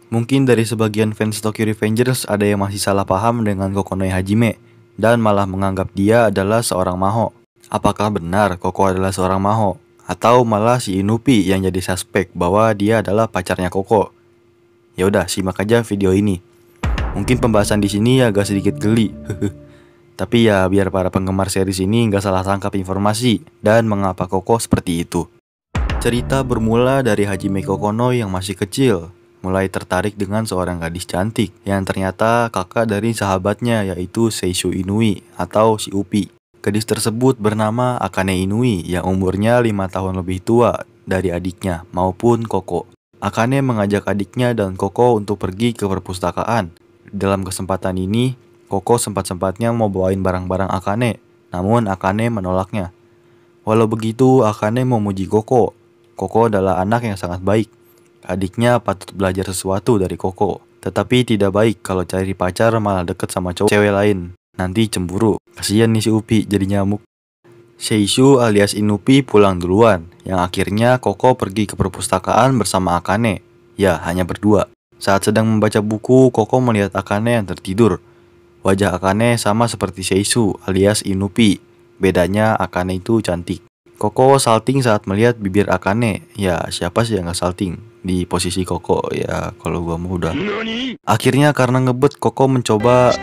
Mungkin dari sebagian fans Tokyo Revengers ada yang masih salah paham dengan Kokonoe Hajime dan malah menganggap dia adalah seorang maho. Apakah benar Koko adalah seorang maho? Atau malah si Inupi yang jadi suspek bahwa dia adalah pacarnya Koko? Ya udah, simak aja video ini. Mungkin pembahasan di sini agak sedikit geli. Tapi ya biar para penggemar series ini nggak salah tangkap informasi dan mengapa Koko seperti itu. Cerita bermula dari Hajime Kokono yang masih kecil, mulai tertarik dengan seorang gadis cantik yang ternyata kakak dari sahabatnya yaitu Seishu Inui atau si Upi. Gadis tersebut bernama Akane Inui yang umurnya 5 tahun lebih tua dari adiknya maupun Koko. Akane mengajak adiknya dan Koko untuk pergi ke perpustakaan. Dalam kesempatan ini, Koko sempat-sempatnya mau bawain barang-barang Akane, namun Akane menolaknya. Walau begitu, Akane memuji Koko. Koko adalah anak yang sangat baik. Adiknya patut belajar sesuatu dari Koko. Tetapi tidak baik kalau cari pacar malah deket sama cewek lain. Nanti cemburu. Kasian nih si Upi jadi nyamuk. Seishu alias Inupi pulang duluan. Yang akhirnya Koko pergi ke perpustakaan bersama Akane. Ya, hanya berdua. Saat sedang membaca buku, Koko melihat Akane yang tertidur. Wajah Akane sama seperti Seishu alias Inupi. Bedanya Akane itu cantik. Koko salting saat melihat bibir Akane. Ya, siapa sih yang gak salting di posisi Koko? Ya, kalau gua mau udah. Akhirnya karena ngebet, Koko mencoba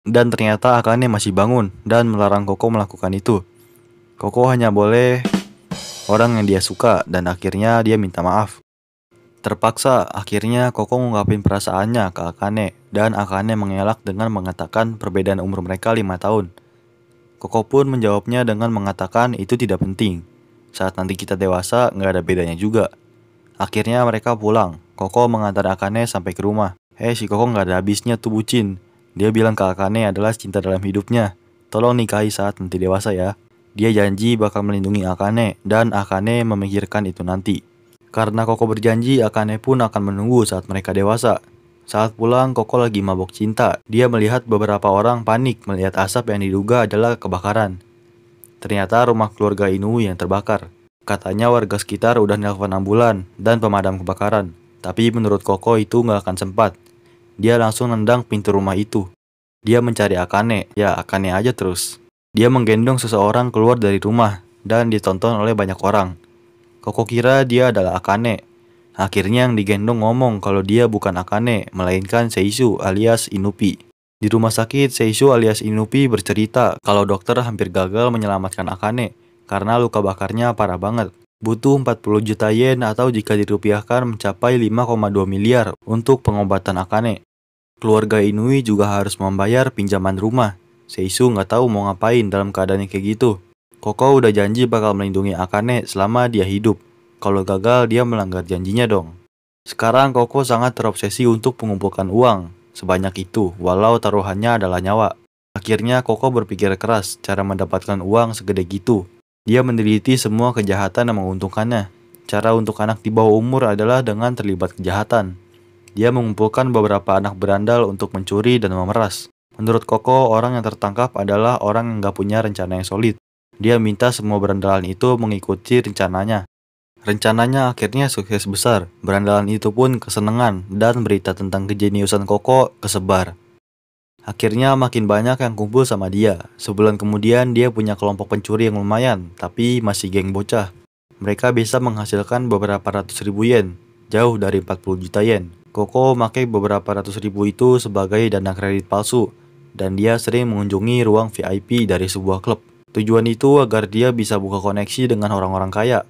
dan ternyata Akane masih bangun dan melarang Koko melakukan itu. Koko hanya boleh orang yang dia suka dan akhirnya dia minta maaf. Terpaksa, akhirnya Koko ngungkapin perasaannya ke Akane dan Akane mengelak dengan mengatakan perbedaan umur mereka 5 tahun. Koko pun menjawabnya dengan mengatakan itu tidak penting. Saat nanti kita dewasa, nggak ada bedanya juga. Akhirnya mereka pulang. Koko mengantar Akane sampai ke rumah. Si Koko nggak ada habisnya tuh bucin. Dia bilang ke Akane adalah cinta dalam hidupnya. Tolong nikahi saat nanti dewasa ya. Dia janji bakal melindungi Akane dan Akane memikirkan itu nanti. Karena Koko berjanji, Akane pun akan menunggu saat mereka dewasa. Saat pulang, Koko lagi mabok cinta. Dia melihat beberapa orang panik melihat asap yang diduga adalah kebakaran. Ternyata rumah keluarga Inui yang terbakar. Katanya warga sekitar udah nelpon ambulan dan pemadam kebakaran. Tapi menurut Koko itu nggak akan sempat. Dia langsung nendang pintu rumah itu. Dia mencari Akane. Ya, Akane aja terus. Dia menggendong seseorang keluar dari rumah dan ditonton oleh banyak orang. Koko kira dia adalah Akane. Akhirnya yang digendong ngomong kalau dia bukan Akane, melainkan Seishu alias Inupi. Di rumah sakit, Seishu alias Inupi bercerita kalau dokter hampir gagal menyelamatkan Akane karena luka bakarnya parah banget. Butuh 40 juta yen atau jika dirupiahkan mencapai 5,2 miliar untuk pengobatan Akane. Keluarga Inui juga harus membayar pinjaman rumah. Seishu nggak tahu mau ngapain dalam keadaan kayak gitu. Koko udah janji bakal melindungi Akane selama dia hidup. Kalau gagal dia melanggar janjinya dong. Sekarang Koko sangat terobsesi untuk mengumpulkan uang sebanyak itu walau taruhannya adalah nyawa. Akhirnya Koko berpikir keras cara mendapatkan uang segede gitu. Dia meneliti semua kejahatan yang menguntungkannya. Cara untuk anak di bawah umur adalah dengan terlibat kejahatan. Dia mengumpulkan beberapa anak berandal untuk mencuri dan memeras. Menurut Koko, orang yang tertangkap adalah orang yang gak punya rencana yang solid. Dia minta semua berandalan itu mengikuti rencananya. Rencananya akhirnya sukses besar. Berandalan itu pun kesenangan dan berita tentang kejeniusan Koko kesebar. Akhirnya makin banyak yang kumpul sama dia. Sebulan kemudian dia punya kelompok pencuri yang lumayan, tapi masih geng bocah. Mereka bisa menghasilkan beberapa ratus ribu yen, jauh dari 40 juta yen. Koko pakai beberapa ratus ribu itu sebagai dana kredit palsu, dan dia sering mengunjungi ruang VIP dari sebuah klub. Tujuan itu agar dia bisa buka koneksi dengan orang-orang kaya.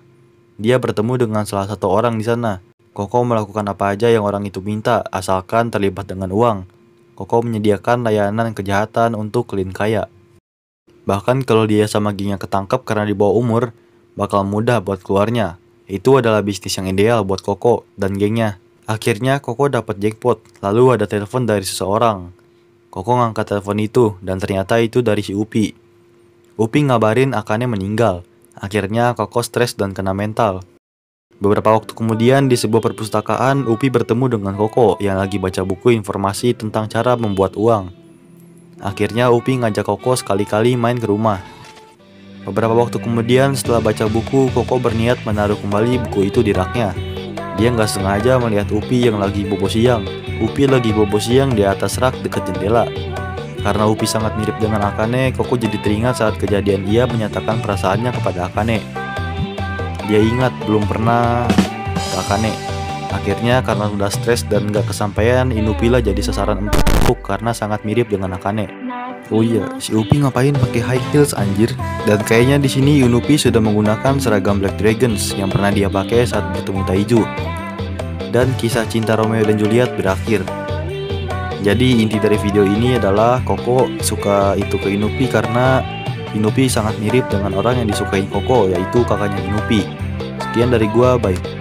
Dia bertemu dengan salah satu orang di sana. Koko melakukan apa aja yang orang itu minta, asalkan terlibat dengan uang. Koko menyediakan layanan kejahatan untuk klien kaya. Bahkan kalau dia sama gengnya ketangkep karena di bawah umur, bakal mudah buat keluarnya. Itu adalah bisnis yang ideal buat Koko dan gengnya. Akhirnya Koko dapat jackpot, lalu ada telepon dari seseorang. Koko ngangkat telepon itu dan ternyata itu dari si Upi. Upi ngabarin Akane meninggal. Akhirnya Koko stres dan kena mental. Beberapa waktu kemudian di sebuah perpustakaan, Upi bertemu dengan Koko yang lagi baca buku informasi tentang cara membuat uang. Akhirnya Upi ngajak Koko sekali-kali main ke rumah. Beberapa waktu kemudian setelah baca buku, Koko berniat menaruh kembali buku itu di raknya. Dia nggak sengaja melihat Upi yang lagi bobo siang. Upi lagi bobo siang di atas rak dekat jendela. Karena Upi sangat mirip dengan Akane, Koko jadi teringat saat kejadian ia menyatakan perasaannya kepada Akane. Dia ingat belum pernah ke Akane. Akhirnya karena udah stres dan gak kesampaian, Inupila jadi sasaran empuk karena sangat mirip dengan Akane. Oh iya, si Upi ngapain pakai high heels anjir? Dan kayaknya di sini Unupi sudah menggunakan seragam Black Dragons yang pernah dia pakai saat bertemu Taiju. Dan kisah cinta Romeo dan Juliet berakhir. Jadi inti dari video ini adalah Koko suka itu ke Inupi karena Inupi sangat mirip dengan orang yang disukai Koko, yaitu kakaknya Inupi. Sekian dari gua, bye.